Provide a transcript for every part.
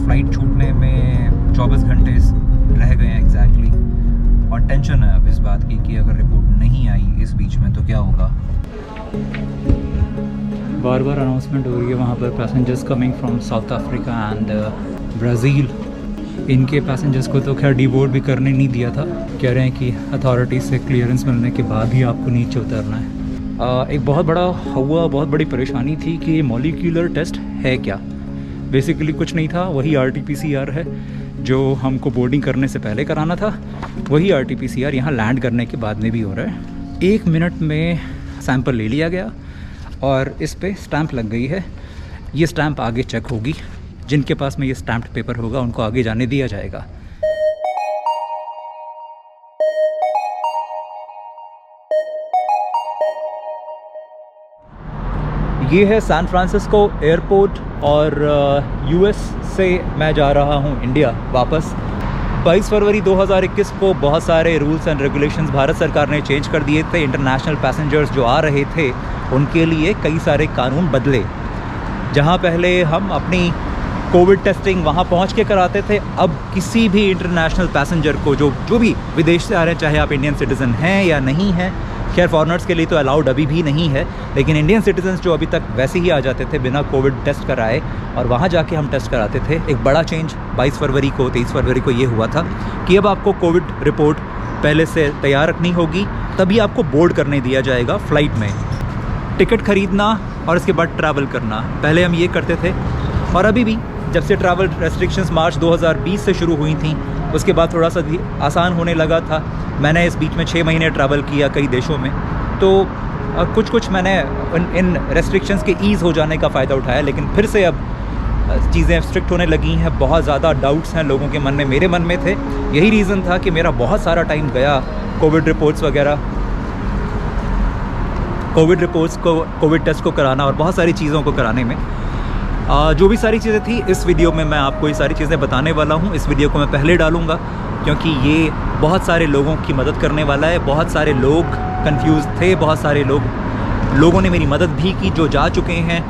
Flight छूटने में 24 घंटे रह गए हैं एग्जैक्टली, और टेंशन है अब इस बात की कि अगर रिपोर्ट नहीं आई इस बीच में तो क्या होगा। बार बार अनाउंसमेंट हो रही है वहाँ पर passengers coming from south Africa and Brazil. इनके पैसेंजर्स को तो खैर डीबोर्ड भी करने नहीं दिया था, कह रहे हैं कि अथॉरिटीज़ से क्लियरेंस मिलने के बाद ही आपको नीचे उतरना है। एक बहुत बहुत बड़ी परेशानी थी कि मॉलिक्यूलर टेस्ट है क्या। बेसिकली कुछ नहीं था, वही RT-PCR है जो हमको बोर्डिंग करने से पहले कराना था, वही RT-PCR यहाँ लैंड करने के बाद में भी हो रहा है। 1 मिनट में सैंपल ले लिया गया और इस पे स्टैंप लग गई है। ये स्टैंप आगे चेक होगी, जिनके पास में ये स्टैम्प्ड पेपर होगा उनको आगे जाने दिया जाएगा। ये है सैन फ्रांसिस्को एयरपोर्ट और US से मैं जा रहा हूँ इंडिया वापस। 22 फरवरी 2021 को बहुत सारे रूल्स एंड रेगुलेशंस भारत सरकार ने चेंज कर दिए थे। इंटरनेशनल पैसेंजर्स जो आ रहे थे उनके लिए कई सारे कानून बदले। जहाँ पहले हम अपनी कोविड टेस्टिंग वहाँ पहुँच के कराते थे, अब किसी भी इंटरनेशनल पैसेंजर को जो भी विदेश से आ रहे हैं, चाहे आप इंडियन सिटीज़न हैं या नहीं हैं, खैर फॉरेनर्स के लिए तो अलाउड अभी भी नहीं है, लेकिन इंडियन सिटीजन्स जो अभी तक वैसे ही आ जाते थे बिना कोविड टेस्ट कराए और वहाँ जाके हम टेस्ट कराते थे। एक बड़ा चेंज 22 फरवरी को 23 फरवरी को ये हुआ था कि अब आपको कोविड रिपोर्ट पहले से तैयार रखनी होगी, तभी आपको बोर्ड करने दिया जाएगा फ़्लाइट में। टिकट ख़रीदना और उसके बाद ट्रैवल करना, पहले हम ये करते थे और अभी भी जब से ट्रैवल रेस्ट्रिक्शंस मार्च 2020 से शुरू हुई थी उसके बाद थोड़ा सा आसान होने लगा था। मैंने इस बीच में 6 महीने ट्रैवल किया कई देशों में, तो कुछ मैंने इन रेस्ट्रिक्शंस के ईज़ हो जाने का फ़ायदा उठाया, लेकिन फिर से अब चीज़ें स्ट्रिक्ट होने लगी हैं। बहुत ज़्यादा डाउट्स हैं लोगों के मन में, मेरे मन में थे। यही रीज़न था कि मेरा बहुत सारा टाइम गया कोविड रिपोर्ट्स को कोविड टेस्ट को कराना और बहुत सारी चीज़ों को कराने में। जो भी सारी चीज़ें थी इस वीडियो में मैं आपको ये सारी चीज़ें बताने वाला हूँ। इस वीडियो को मैं पहले डालूँगा क्योंकि ये बहुत सारे लोगों की मदद करने वाला है। बहुत सारे लोग कंफ्यूज थे, बहुत सारे लोगों ने मेरी मदद भी की जो जा चुके हैं।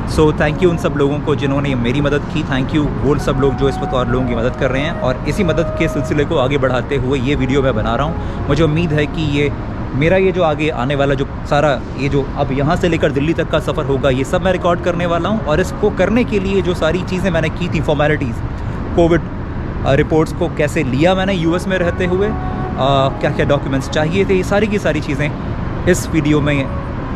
सो थैंक यू उन सब लोगों को जिन्होंने मेरी मदद की। थैंक यू वो सब लोग जो इस वक्त और लोगों की मदद कर रहे हैं, और इसी मदद के सिलसिले को आगे बढ़ाते हुए ये वीडियो मैं बना रहा हूँ। मुझे उम्मीद है कि ये मेरा ये जो आगे आने वाला जो सारा ये जो अब यहाँ से लेकर दिल्ली तक का सफ़र होगा, ये सब मैं रिकॉर्ड करने वाला हूँ। और इसको करने के लिए जो सारी चीज़ें मैंने की थी, फॉर्मेलिटीज़, कोविड रिपोर्ट्स को कैसे लिया मैंने US में रहते हुए, क्या क्या डॉक्यूमेंट्स चाहिए थे, ये सारी की सारी चीज़ें इस वीडियो में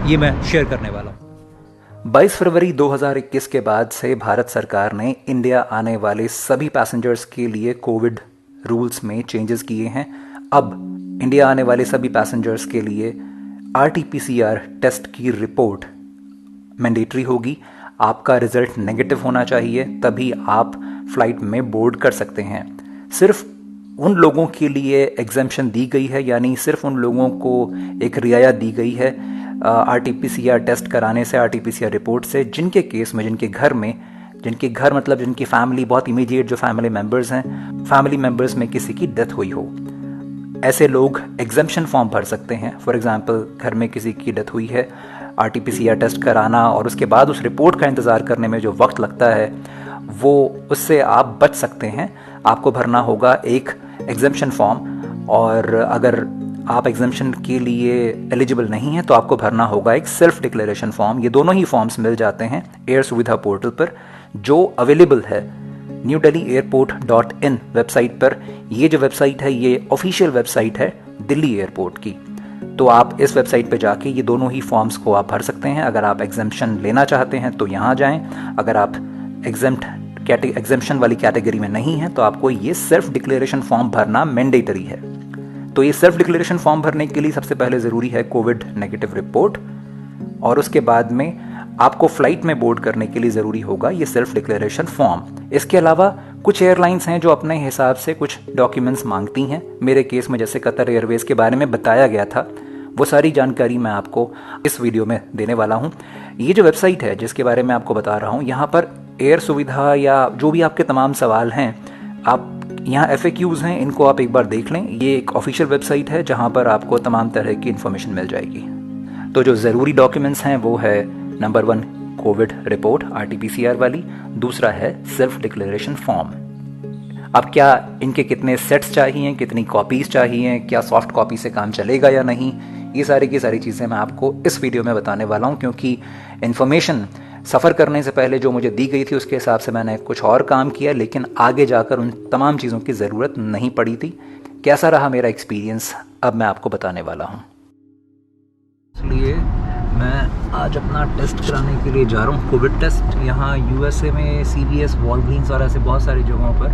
ये मैं शेयर करने वाला हूँ। 22 फरवरी 2021 के बाद से भारत सरकार ने इंडिया आने वाले सभी पैसेंजर्स के लिए कोविड रूल्स में चेंजेस किए हैं। अब इंडिया आने वाले सभी पैसेंजर्स के लिए RT-PCR टेस्ट की रिपोर्ट मैंडेटरी होगी। आपका रिज़ल्ट नेगेटिव होना चाहिए, तभी आप फ़्लाइट में बोर्ड कर सकते हैं। सिर्फ उन लोगों के लिए एग्जेम्पशन दी गई है, यानी सिर्फ उन लोगों को एक रियायत दी गई है RT-PCR टेस्ट कराने से, RT-PCR रिपोर्ट से, जिनके केस में जिनके घर मतलब जिनकी फैमिली, बहुत इमीडिएट जो फैमिली मेम्बर्स हैं, फैमिली मेम्बर्स में किसी की डेथ हुई हो, ऐसे लोग एग्जेम्पशन फॉर्म भर सकते हैं। फॉर एग्जांपल घर में किसी की डेथ हुई है, RT-PCR टेस्ट कराना और उसके बाद उस रिपोर्ट का इंतज़ार करने में जो वक्त लगता है वो उससे आप बच सकते हैं। आपको भरना होगा एक एग्जेम्पशन फॉर्म, और अगर आप एग्जेम्पशन के लिए एलिजिबल नहीं हैं तो आपको भरना होगा एक सेल्फ डिक्लेरेशन फॉर्म। ये दोनों ही फॉर्म्स मिल जाते हैं एयर सुविधा पोर्टल पर, जो अवेलेबल है newdelhieairport.in वेबसाइट पर। ये जो वेबसाइट है ये ऑफिशियल वेबसाइट है दिल्ली एयरपोर्ट की, तो आप इस वेबसाइट पे जाके ये दोनों ही फॉर्म्स को आप भर सकते हैं। अगर आप एग्जेम्पशन लेना चाहते हैं तो यहाँ जाएं, अगर आप एग्जेम्पशन वाली कैटेगरी में नहीं है तो आपको ये सेल्फ डिक्लेरेशन फॉर्म भरना मैंडेटरी है। तो ये सेल्फ डिक्लेरेशन फॉर्म भरने के लिए सबसे पहले ज़रूरी है कोविड नेगेटिव रिपोर्ट, और उसके बाद में आपको फ़्लाइट में बोर्ड करने के लिए ज़रूरी होगा ये सेल्फ डिक्लेरेशन फॉर्म। इसके अलावा कुछ एयरलाइंस हैं जो अपने हिसाब से कुछ डॉक्यूमेंट्स मांगती हैं। मेरे केस में जैसे कतर एयरवेज़ के बारे में बताया गया था, वो सारी जानकारी मैं आपको इस वीडियो में देने वाला हूँ। ये जो वेबसाइट है जिसके बारे में आपको बता रहा हूँ, यहाँ पर एयर सुविधा या जो भी आपके तमाम सवाल हैं, आप यहाँ FAQs हैं, इनको आप एक बार देख लें। ये एक ऑफिशियल वेबसाइट है जहाँ पर आपको तमाम तरह की इन्फॉर्मेशन मिल जाएगी। तो जो ज़रूरी डॉक्यूमेंट्स हैं वो है नंबर 1 कोविड रिपोर्ट RT-PCR वाली, दूसरा है सेल्फ डिक्लेरेशन फॉर्म। अब क्या इनके कितने सेट्स चाहिए, कितनी कॉपीज़ चाहिए, क्या सॉफ्ट कॉपी से काम चलेगा या नहीं, ये सारी की सारी चीज़ें मैं आपको इस वीडियो में बताने वाला हूँ। क्योंकि इन्फॉर्मेशन सफ़र करने से पहले जो मुझे दी गई थी उसके हिसाब से मैंने कुछ और काम किया, लेकिन आगे जाकर उन तमाम चीज़ों की ज़रूरत नहीं पड़ी थी। कैसा रहा मेरा एक्सपीरियंस अब मैं आपको बताने वाला हूँ। इसलिए मैं आज अपना टेस्ट कराने के लिए जा रहा हूँ, कोविड टेस्ट। यहाँ USA में CVS, वॉलग्रीन्स और ऐसे बहुत सारी जगहों पर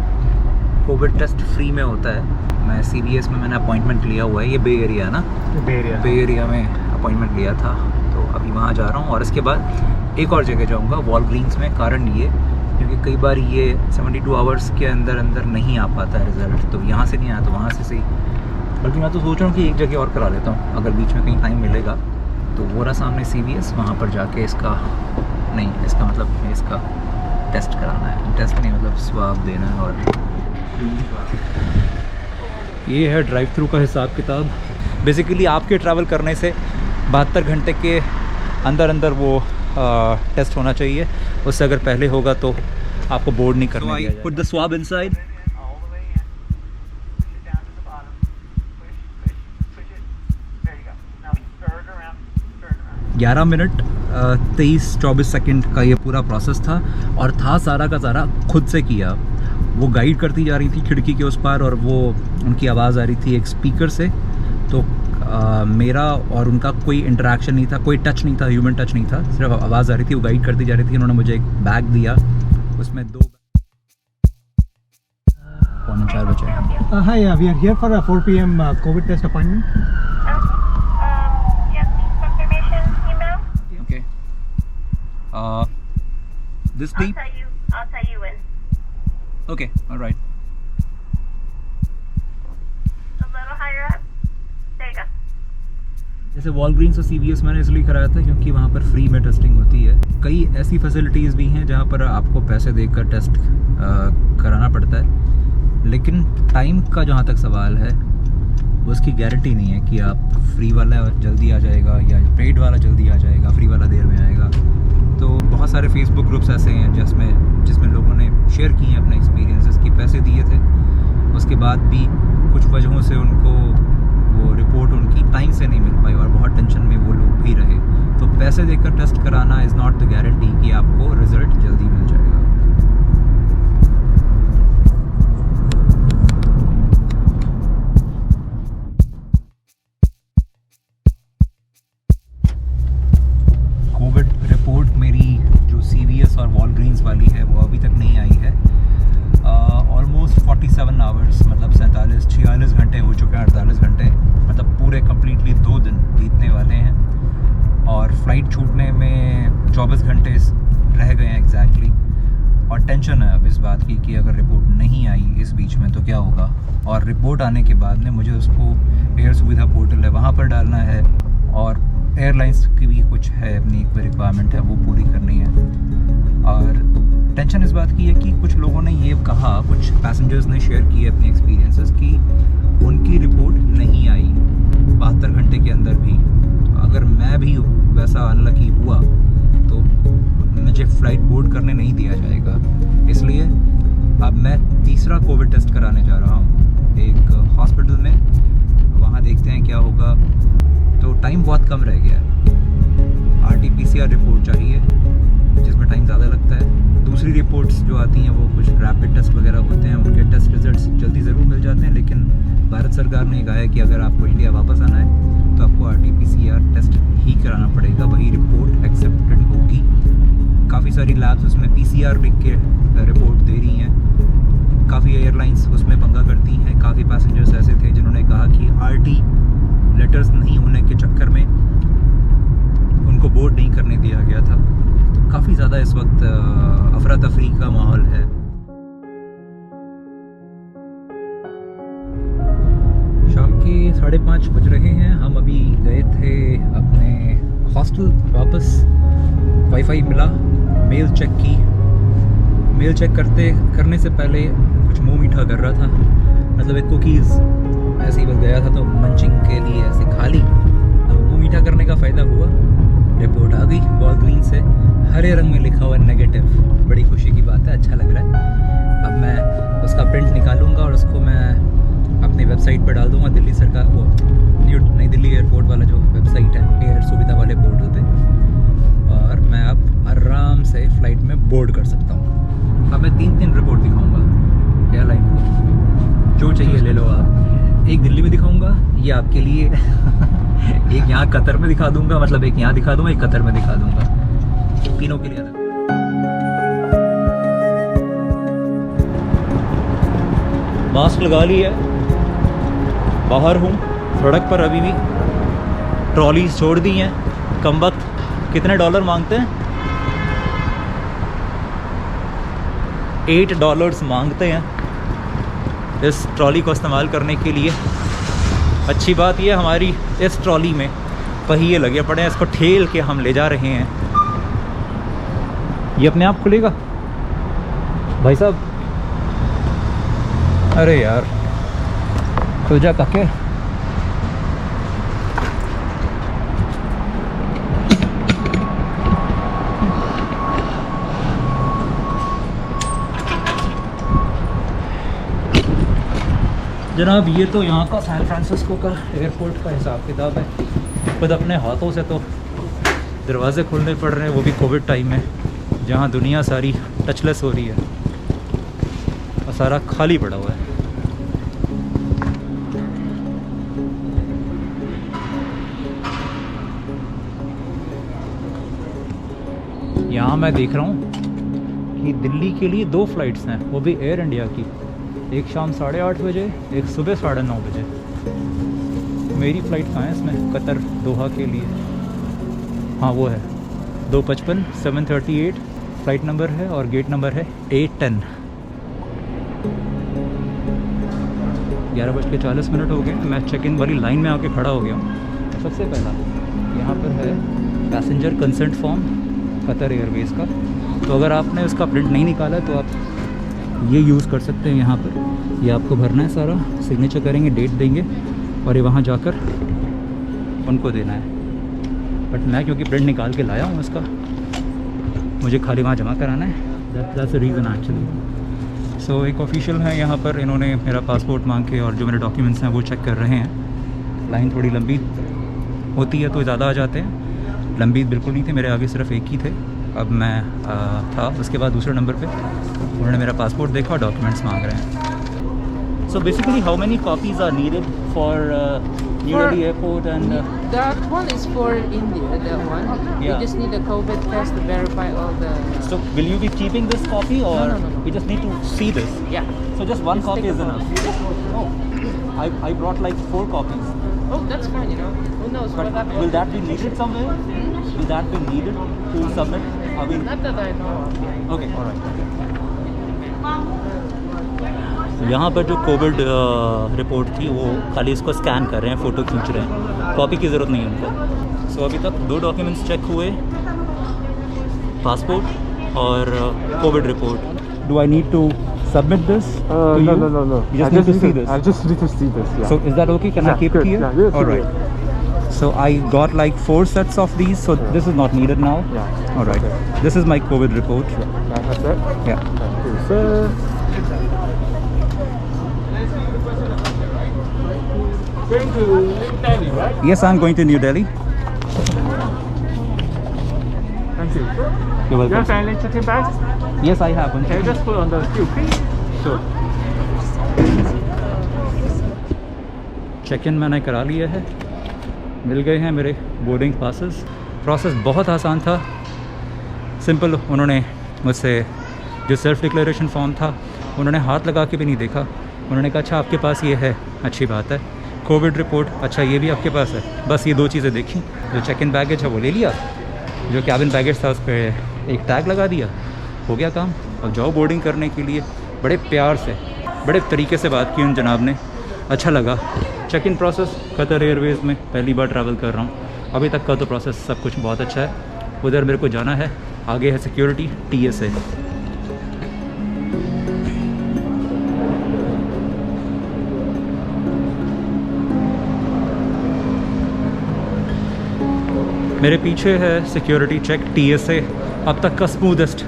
कोविड टेस्ट फ्री में होता है। मैं CVS में मैंने अपॉइंटमेंट लिया हुआ है, ये बे एरिया है ना, बे एरिया में अपॉइंटमेंट लिया था, तो अभी वहाँ जा रहा हूँ। और इसके बाद एक और जगह जाऊँगा वॉलग्रीन्स में। कारण ये क्योंकि कई बार ये 72 आवर्स के अंदर नहीं आ पाता है रिज़ल्ट, तो यहाँ से नहीं आया तो वहाँ से सही। बल्कि मैं तो सोच रहा हूँ कि एक जगह और करा लेता हूँ, अगर बीच में कहीं टाइम मिलेगा तो वो रहा सामने CVS, वहाँ पर जाके इसका टेस्ट कराना है। टेस्ट नहीं मतलब स्वाब देना है। और ये है ड्राइव थ्रू का हिसाब किताब। बेसिकली आपके ट्रैवल करने से 72 घंटे के अंदर वो टेस्ट होना चाहिए। उससे अगर पहले होगा तो आपको बोर्ड नहीं करना दिया जाएगा। Put the swab inside. 11 minute 23-24 second का ये पूरा प्रोसेस था, और था सारा का सारा खुद से किया। वो गाइड करती जा रही थी खिड़की के उस पार, और वो उनकी आवाज़ आ रही थी एक स्पीकर से। तो मेरा और उनका कोई इंटरेक्शन नहीं था, कोई टच नहीं था, ह्यूमन टच नहीं था, सिर्फ आवाज़ आ रही थी, वो गाइड करती जा रही थी। उन्होंने मुझे एक बैग दिया, उसमें 2 4 बजे। Hi, we are here for a 4 p.m. COVID test appointment. Yes, confirmation email. Okay. This I'll team? tell you when. Okay, all right. A little higher up. There you go. जैसे Walgreens और CVS मैंने इसलिए कराया था क्योंकि वहाँ पर free में टेस्टिंग होती है। कई ऐसी फैसिलिटीज़ भी हैं जहाँ पर आपको पैसे देकर टेस्ट कराना पड़ता है, लेकिन टाइम का जहाँ तक सवाल है उसकी गारंटी नहीं है कि आप फ्री वाला जल्दी आ जाएगा या पेड वाला जल्दी आ जाएगा, फ्री वाला देर में आएगा। तो बहुत सारे फेसबुक ग्रुप्स ऐसे हैं जिसमें लोगों ने शेयर किए हैं अपने एक्सपीरियंसेस कि पैसे दिए थे, उसके बाद भी कुछ वजहों से उनको वो रिपोर्ट उनकी टाइम से नहीं मिल पाई और बहुत टेंशन में वो लोग भी रहे। तो पैसे देकर टेस्ट कराना इज़ नॉट द गारंटी कि आपको रिज़ल्ट जल्दी मिल जाएगा। कोविड रिपोर्ट मेरी जो CVS और वॉलग्रीन्स वाली है वो अभी तक नहीं आई है। ऑलमोस्ट 47 आवर्स, मतलब 46 घंटे हो चुके हैं, 48 घंटे, मतलब पूरे कम्प्लीटली 2 दिन बीतने वाले हैं। और फ़्लाइट छूटने में 24 घंटे रह गए हैं एग्जैक्टली। और टेंशन है अब इस बात की कि अगर रिपोर्ट नहीं आई इस बीच में तो क्या होगा। और रिपोर्ट आने के बाद में मुझे उसको एयर सुविधा पोर्टल है वहाँ पर डालना है, और एयरलाइंस की भी कुछ है अपनी एक रिक्वायरमेंट है वो पूरी करनी है। और टेंशन इस बात की है कि कुछ लोगों ने ये कहा, कुछ पैसेंजर्स ने शेयर किए अपने एक्सपीरियंसेस कि उनकी रिपोर्ट नहीं आई 72 घंटे के अंदर भी। अगर मैं भी वैसा अनलकी हुआ तो मुझे फ़्लाइट बोर्ड करने नहीं दिया जाएगा। इसलिए अब मैं तीसरा कोविड टेस्ट कराने जा रहा हूँ एक हॉस्पिटल में। वहाँ देखते हैं क्या होगा। तो टाइम बहुत कम रह गया है। RT-PCR रिपोर्ट चाहिए जिसमें टाइम ज़्यादा लगता है। दूसरी रिपोर्ट्स जो आती हैं वो कुछ रैपिड टेस्ट वगैरह होते हैं, उनके टेस्ट रिजल्ट्स जल्दी ज़रूर मिल जाते हैं, लेकिन भारत सरकार ने कहा है कि अगर आपको इंडिया वापस आना है तो आपको RT-PCR टेस्ट ही कराना पड़ेगा, वही रिपोर्ट एक्सेप्टेड होगी। काफ़ी सारी लैब्स उसमें PCR लिख के रिपोर्ट दे रही हैं। काफ़ी एयरलाइंस उसमें पंगा करती हैं। काफ़ी पैसेंजर्स ऐसे थे जिन्होंने कहा कि RT लेटर्स नहीं होने के चक्कर में उनको बोर्ड नहीं करने दिया गया था। तो काफ़ी ज़्यादा इस वक्त अफरा तफरी का माहौल है। शाम के 5:30 बज रहे हैं। हम अभी गए थे अपने हॉस्टल वापस। वाईफाई मिला, मेल चेक की। मेल चेक करने से पहले कुछ मुंह मीठा कर रहा था, मतलब एक कुकीज़ ऐसे ही बस गया था तो मंचिंग के लिए ऐसे खा ली। अब मुंह मीठा करने का फ़ायदा हुआ, रिपोर्ट आ गई वॉलग्रीन से, हरे रंग में लिखा हुआ नेगेटिव। बड़ी खुशी की बात है, अच्छा लग रहा है। अब मैं उसका प्रिंट निकालूंगा और उसको मैं अपनी वेबसाइट पर डाल दूंगा। दिल्ली सरकार वो नई दिल्ली एयरपोर्ट वाला जो वेबसाइट है, एयर सुविधा वाले पोर्टल पे, और मैं अब आराम से फ़्लाइट में बोर्ड कर सकता हूँ। अब मैं 3 रिपोर्ट दिखाऊँगा एयरलाइन को, जो चाहिए ले लो आप। एक दिल्ली में दिखाऊँगा, ये आपके लिए एक यहाँ कतर में दिखा दूँगा, मतलब एक यहाँ दिखा दूँगा, एक कतर में दिखा दूँगा, तीनों के लिए अलग। मास्क लगा ली है, बाहर हूँ सड़क पर, अभी भी ट्रॉलीज छोड़ दी हैं। कम वक्त कितने डॉलर मांगते हैं? $8 मांगते हैं इस ट्रॉली को इस्तेमाल करने के लिए। अच्छी बात यह हमारी इस ट्रॉली में पहिए लगे पड़े हैं, इसको ठेल के हम ले जा रहे हैं। ये अपने आप खुलेगा भाई साहब? अरे यार, खुल जा काके। जनाब, ये तो यहाँ का सैन फ्रांसिस्को का एयरपोर्ट का हिसाब किताब है। खुद अपने हाथों से तो दरवाजे खोलने पड़ रहे हैं, वो भी कोविड टाइम में, जहाँ दुनिया सारी टचलेस हो रही है और सारा खाली पड़ा हुआ है। यहाँ मैं देख रहा हूँ कि दिल्ली के लिए 2 फ़्लाइट्स हैं, वो भी एयर इंडिया की। एक शाम 8:30 बजे, एक सुबह 9:30 बजे। मेरी फ़्लाइट कहाँ है इसमें? कतर दोहा के लिए। हाँ वो है 2:55 7:38 फ़्लाइट नंबर है और गेट नंबर है 810। 11:40 हो गए। मैं चेक इन वाली लाइन में आके खड़ा हो गया हूँ। सबसे पहला यहाँ पर है passenger consent form Qatar Airways का। तो अगर आपने उसका प्रिंट नहीं निकाला तो आप ये यूज़ कर सकते हैं। यहाँ पर ये आपको भरना है, सारा सिग्नेचर करेंगे, डेट देंगे और ये वहाँ जाकर उनको देना है। बट मैं क्योंकि प्रिंट निकाल के लाया हूँ इसका, मुझे खाली वहाँ जमा कराना है। That's the reason actually. So एक ऑफिशियल है यहाँ पर, इन्होंने मेरा पासपोर्ट मांग के और जो मेरे डॉक्यूमेंट्स हैं वो चेक कर रहे हैं। लाइन थोड़ी लंबी होती है तो ज़्यादा आ जाते हैं, लंबी बिल्कुल नहीं थे, मेरे आगे सिर्फ एक ही थे। अब मैं था, उसके बाद दूसरे नंबर पे उन्होंने मेरा पासपोर्ट देखा और डॉक्यूमेंट्स मांग रहे हैं। So basically how many copies are needed for New Delhi airport and that one is for India, that one. Yeah. You just need a COVID test to verify all the... So will you be keeping this copy or No. we just need to see this? Yeah. So just one Just copy take is a enough? photo. Oh, I brought like 4 copies. Oh, that's fine, you know. Who knows But what happened? will that be needed somewhere? Will that be needed to submit? I mean, Not that I know of. okay, all right. यहाँ पर जो Covid report थी वो खाली इसको scan कर रहे हैं, फ़ोटो खींच रहे हैं, कॉपी की ज़रूरत नहीं है उनको। सो अभी तक 2 डॉक्यूमेंट्स चेक हुए, पासपोर्ट और covid report. Do I need to submit this to you? No. You just need to see this. I just need to see this. Yeah. So is that okay? Can I keep good. it here? Yeah, yes, all right. So I got like 4 sets of these. So this is not needed now. Yeah. All right. Okay. This is my COVID report. Can I have that? Yeah. Thank you, sir. Going to Delhi, right? Yes, I'm going to New Delhi. Thank you. You're You welcome. have any check-in bags? Yes, I have one. Can you just put on the queue, please? Sure. Check in मैंने करा लिया है, मिल गए हैं मेरे boarding passes. Process बहुत आसान था, सिंपल। उन्होंने मुझसे जो सेल्फ़ डिक्लेरेशन फॉर्म था उन्होंने हाथ लगा के भी नहीं देखा। उन्होंने कहा अच्छा आपके पास ये है, अच्छी बात है। कोविड रिपोर्ट, अच्छा ये भी आपके पास है। बस ये 2 चीज़ें देखी। जो चेक इन बैगेज है वो ले लिया, जो कैबिन बैगेज था उस पर एक टैग लगा दिया, हो गया काम। अब जाओ बोर्डिंग करने के लिए। बड़े प्यार से, बड़े तरीके से बात की उन जनाब ने, अच्छा लगा। Check in process Qatar Airways में पहली बार ट्रैवल कर रहा हूँ, अभी तक का तो प्रोसेस सब कुछ बहुत अच्छा है। उधर मेरे को जाना है, आगे है सिक्योरिटी TSA। मेरे पीछे है सिक्योरिटी चेक TSA, अब तक का स्मूदेस्ट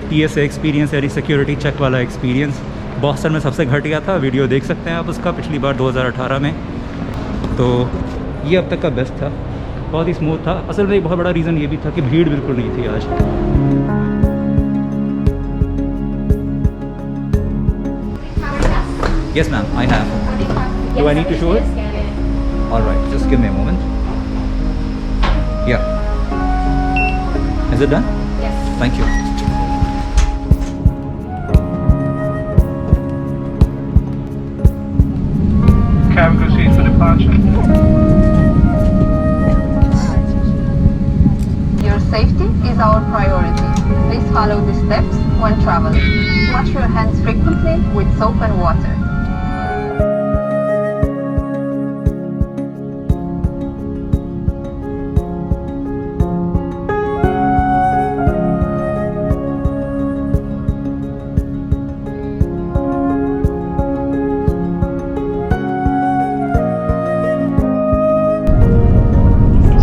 TSA एक्सपीरियंस यानी सिक्योरिटी चेक वाला एक्सपीरियंस। बॉस्टन में सबसे घटिया था, वीडियो देख सकते हैं आप उसका, पिछली बार 2018 में। तो ये अब तक का बेस्ट था, बहुत ही स्मूथ था। असल में एक बहुत बड़ा रीज़न ये भी था कि भीड़ बिल्कुल नहीं थी आज। Yes ma'am, I have. Do I need to show it? Alright, just give me a moment. Yeah. Is it done? Yes. Thank you. Cabin proceed for departure. Your safety is our priority. Please follow the steps when traveling. Wash your hands frequently with soap and water.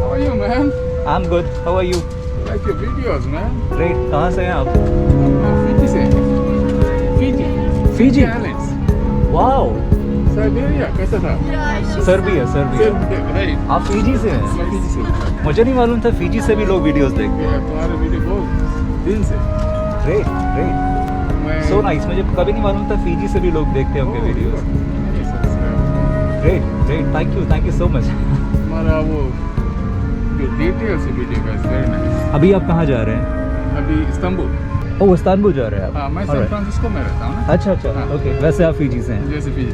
How are you, man? I'm good. How are you? Like your videos, man. Great. कहाँ से हैं आप? Fiji से. Fiji. Fiji? Islands. Wow. Siberia. कैसा था? Serbia, Serbia. Right. आप Fiji से हैं? मैं Fiji से. मुझे नहीं मालूम था फिजी से भी लोग वीडियोस देखते हैं। तुम्हारे वीडियो बहुत दिन से. Great, great. मैं. सो नाइस, मुझे कभी नहीं मालूम था फिजी से भी लोग देखते होंगे videos. Great, great. Thank you so much. हमारा वो जो डिटेल्स वीडियो का इज वेरी नाइस. अभी आप कहाँ जा रहे हैं? अभी इस्तांबुल. ओह, इस्तांबुल जा रहे हैं आप? हाँ, मैं सैन Alright. फ्रांसिस्को में रहता हूँ ना. अच्छा अच्छा, हाँ. ओके। वैसे आप फिजी से हैं? जैसे Fiji.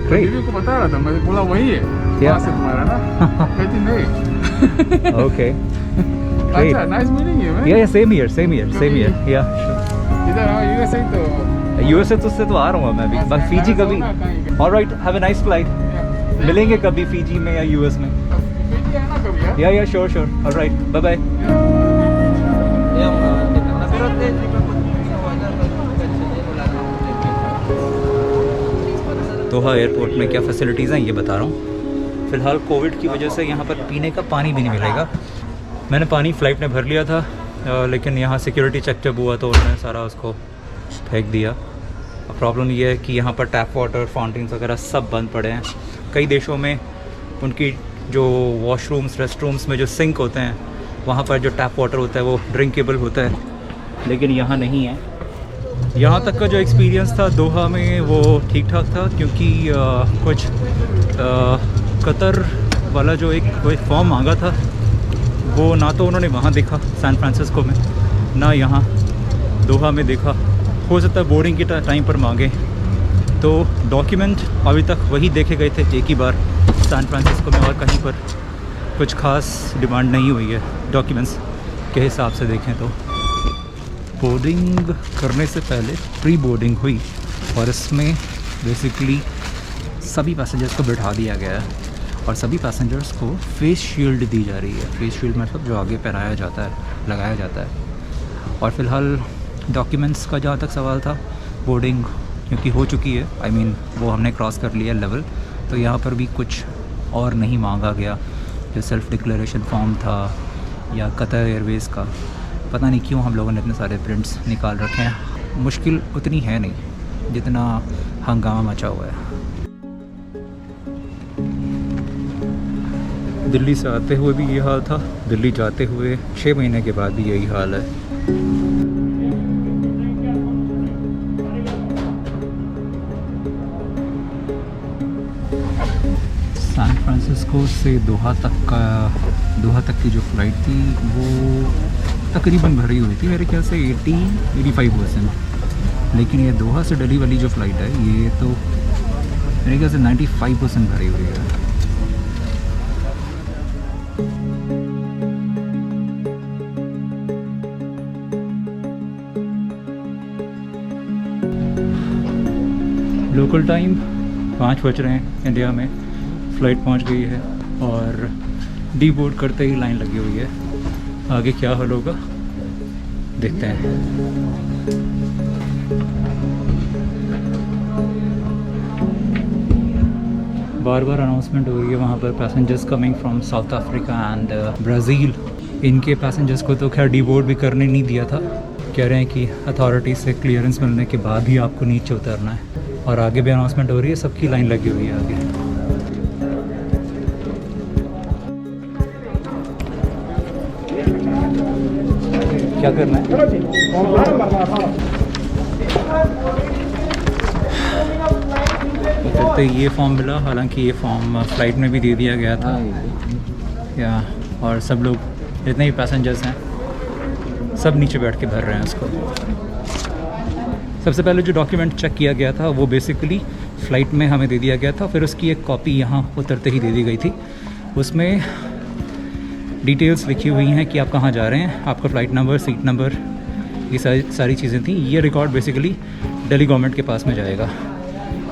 Great. रिव्यू को बता रहा था, मैं बोला वही है. क्या? वहाँ से तुम्हारा ना. कहती नहीं. ओके। अच्छा, नाइस मीटिंग यू, मैन. या सेम हियर या इधर हाँ यूएसए तो यूएसए तो उससे तो आ रहा हूँ मैं अभी, बस फिजी कभी। Alright, have a nice flight. मिलेंगे कभी फिजी में या यूएस में। फिजी है ना कभी यार? या श्योर ऑलराइट, बाय बाय। दोहा एयरपोर्ट में क्या फैसिलिटीज़ हैं ये बता रहा हूँ। फ़िलहाल कोविड की वजह से यहाँ पर पीने का पानी भी नहीं मिलेगा। मैंने पानी फ़्लाइट में भर लिया था, लेकिन यहाँ सिक्योरिटी चेक जब हुआ तो उन्होंने सारा उसको फेंक दिया। प्रॉब्लम ये है कि यहाँ पर टैप वाटर, फाउंटेन्स वगैरह सब बंद पड़े हैं। कई देशों में उनकी जो वॉशरूम्स, रेस्टरूम्स में जो सिंक होते हैं, वहाँ पर जो टैप वाटर होता है वो ड्रिंकेबल होता है, लेकिन यहाँ नहीं है। यहाँ तक का जो एक्सपीरियंस था दोहा में वो ठीक ठाक था, क्योंकि कुछ कतर वाला जो एक कोई फॉर्म मांगा था वो ना तो उन्होंने वहाँ देखा सैन फ्रांसिस्को में, ना यहाँ दोहा में देखा। हो सकता है बोर्डिंग के टाइम पर मांगे, तो डॉक्यूमेंट अभी तक वही देखे गए थे एक ही बार सैन फ्रांसिस्को में, और कहीं पर कुछ खास डिमांड नहीं हुई है डॉक्यूमेंट्स के हिसाब से देखें तो। बोर्डिंग करने से पहले प्री बोर्डिंग हुई और इसमें बेसिकली सभी पैसेंजर्स को बिठा दिया गया है और सभी पैसेंजर्स को फेस शील्ड दी जा रही है। फेस शील्ड मतलब जो आगे पहनाया जाता है, लगाया जाता है। और फ़िलहाल डॉक्यूमेंट्स का जहाँ तक सवाल था, बोर्डिंग क्योंकि हो चुकी है, आई मीन वो हमने क्रॉस कर लिया लेवल, तो यहाँ पर भी कुछ और नहीं मांगा गया। जो सेल्फ़ डिक्लेरेशन फॉर्म था या कतर एयरवेज़ का, पता नहीं क्यों हम लोगों ने इतने सारे प्रिंट्स निकाल रखे हैं। मुश्किल उतनी है नहीं जितना हंगामा मचा हुआ है। दिल्ली से आते हुए भी ये हाल था, दिल्ली जाते हुए 6 महीने के बाद भी यही हाल है। सैन फ्रांसिस्को से दोहा तक की जो फ़्लाइट थी वो तकरीबन भरी हुई थी, मेरे ख्याल से 80-85%। लेकिन ये दोहा से दिल्ली वाली जो फ़्लाइट है ये तो मेरे ख्याल से 95% भरी हुई है। लोकल टाइम 5 बज रहे हैं इंडिया में, फ़्लाइट पहुंच गई है और डी बोर्ड करते ही लाइन लगी हुई है। आगे क्या हाल होगा देखते हैं। बार बार अनाउंसमेंट हो रही है वहाँ पर passengers coming from south Africa and Brazil. इनके पैसेंजर्स को तो खैर डिबोर्ड भी करने नहीं दिया था। कह रहे हैं कि अथॉरिटी से क्लियरेंस मिलने के बाद ही आपको नीचे उतरना है। और आगे भी अनाउंसमेंट हो रही है, सबकी लाइन लगी हुई है आगे। क्या करना है? तो ये फॉर्म मिला, हालांकि ये फॉर्म फ़्लाइट में भी दे दिया गया था या, और सब लोग जितने भी पैसेंजर्स हैं सब नीचे बैठ के भर रहे हैं उसको। सबसे पहले जो डॉक्यूमेंट चेक किया गया था वो बेसिकली फ़्लाइट में हमें दे दिया गया था, फिर उसकी एक कॉपी यहाँ उतरते ही दे दी गई थी। उसमें डिटेल्स लिखी हुई हैं कि आप कहाँ जा रहे हैं, आपका फ़्लाइट नंबर, सीट नंबर, ये सारी चीज़ें थी। ये रिकॉर्ड बेसिकली दिल्ली गवर्नमेंट के पास में जाएगा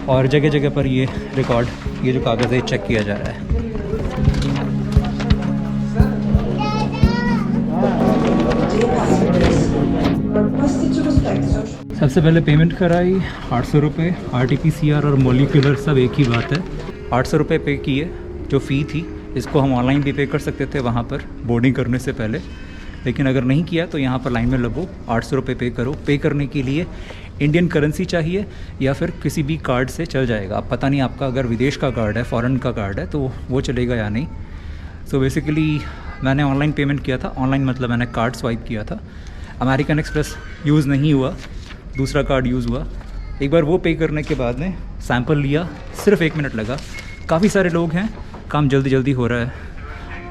और जगह जगह पर ये रिकॉर्ड, ये जो कागज़ है चेक किया जा रहा है। सबसे पहले पेमेंट कराई 800 रुपये। RT-PCR और मोलिकुलर सब एक ही बात है। 800 रुपये पे किए जो फ़ी थी। इसको हम ऑनलाइन भी पे कर सकते थे वहाँ पर बोर्डिंग करने से पहले, लेकिन अगर नहीं किया तो यहाँ पर लाइन में लगो, 800 रुपये पे करो। पे करने के लिए इंडियन करेंसी चाहिए या फिर किसी भी कार्ड से चल जाएगा। अब पता नहीं आपका अगर विदेश का कार्ड है, फ़ॉरेन का कार्ड है तो वो चलेगा या नहीं। सो बेसिकली मैंने ऑनलाइन पेमेंट किया था। ऑनलाइन मतलब मैंने कार्ड स्वाइप किया था। अमेरिकन एक्सप्रेस यूज़ नहीं हुआ, दूसरा कार्ड यूज़ हुआ। एक बार वो पे करने के बाद में सैंपल लिया, सिर्फ 1 मिनट लगा। काफ़ी सारे लोग हैं, काम जल्दी जल्दी हो रहा है।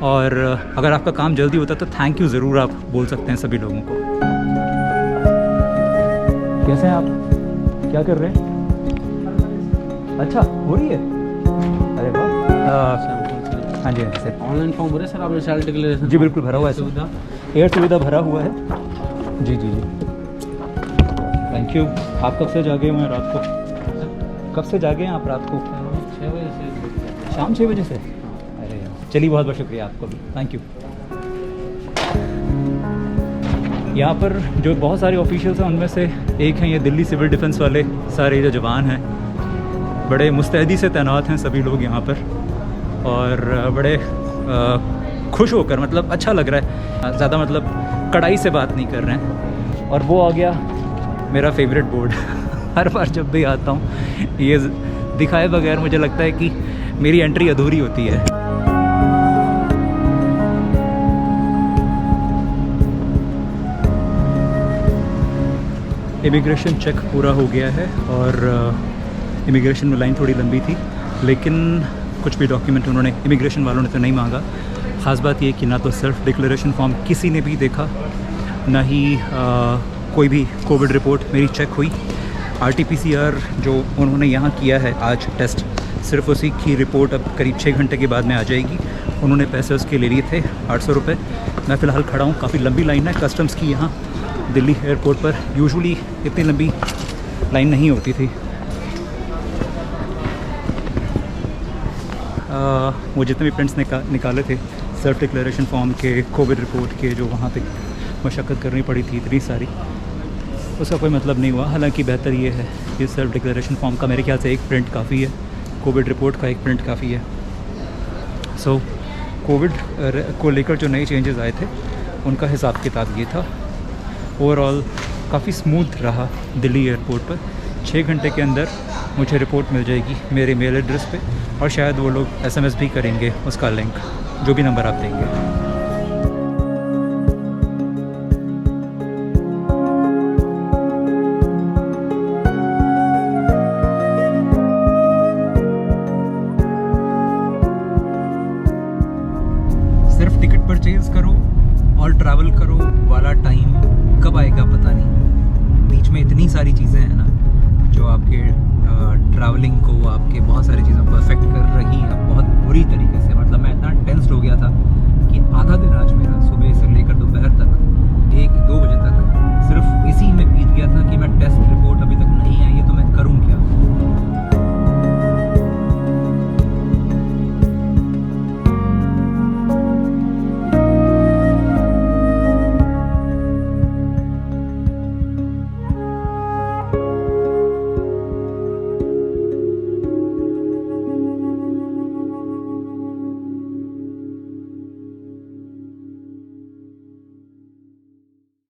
और अगर आपका काम जल्दी होता तो थैंक यू ज़रूर आप बोल सकते हैं सभी लोगों को। कैसे हैं आप? क्या कर रहे हैं? अच्छा, हो रही है? अरे वाह। हाँ जी, हाँ जी सर। ऑनलाइन फॉर्म भरे सर आपने? Self declaration? जी बिल्कुल भरा हुआ है। सुविधा, एयर सुविधा भरा हुआ है। जी जी जी, थैंक यू। आप कब से जागे हुए हैं रात को? कब से जागे हैं आप रात को? 6 बजे से। शाम 6 बजे से? अरे चलिए, बहुत बहुत शुक्रिया आपको भी, थैंक यू। यहाँ पर जो बहुत सारे ऑफिशियल्स हैं उनमें से एक हैं ये दिल्ली सिविल डिफेंस वाले सारे जो जवान हैं। बड़े मुस्तैदी से तैनात हैं सभी लोग यहाँ पर और बड़े खुश होकर, मतलब अच्छा लग रहा है। ज़्यादा मतलब कड़ाई से बात नहीं कर रहे हैं। और वो आ गया मेरा फेवरेट बोर्ड। हर बार जब भी आता हूँ ये दिखाए बगैर मुझे लगता है कि मेरी एंट्री अधूरी होती है। इमिग्रेशन चेक पूरा हो गया है और इमिग्रेशन में लाइन थोड़ी लंबी थी, लेकिन कुछ भी डॉक्यूमेंट उन्होंने, इमिग्रेशन वालों ने तो नहीं मांगा। ख़ास बात ये कि ना तो सेल्फ डिक्लेरेशन फॉर्म किसी ने भी देखा, ना ही कोई भी कोविड रिपोर्ट मेरी चेक हुई। RT-PCR जो उन्होंने यहाँ किया है आज टेस्ट, सिर्फ उसी की रिपोर्ट अब करीब 6 घंटे के बाद में आ जाएगी। उन्होंने पैसे उसके ले लिए थे 800 रुपये। मैं फ़िलहाल खड़ा हूँ, काफ़ी लंबी लाइन है कस्टम्स की यहाँ दिल्ली एयरपोर्ट पर। यूजुअली इतनी लंबी लाइन नहीं होती थी। वो जितने भी प्रिंट्स निकाले थे सेल्फ डिक्लेरेशन फॉर्म के, कोविड रिपोर्ट के, जो वहाँ पे मशक्क़त करनी पड़ी थी इतनी सारी, उसका कोई मतलब नहीं हुआ। हालांकि बेहतर ये है कि सेल्फ डिक्लेरेशन फॉर्म का मेरे ख्याल से एक प्रिंट काफ़ी है, कोविड रिपोर्ट का एक प्रिंट काफ़ी है। सो कोविड को लेकर जो नए चेंजेस आए थे उनका हिसाब किताब ये था। ओवरऑल काफ़ी स्मूथ रहा दिल्ली एयरपोर्ट पर। 6 घंटे के अंदर मुझे रिपोर्ट मिल जाएगी मेरे मेल एड्रेस पे, और शायद वो लोग SMS भी करेंगे उसका लिंक, जो भी नंबर आप देंगे। सिर्फ टिकट परचेज करो और ट्रैवल करो वाला टाइम कब आएगा पता नहीं। बीच में इतनी सारी चीज़ें हैं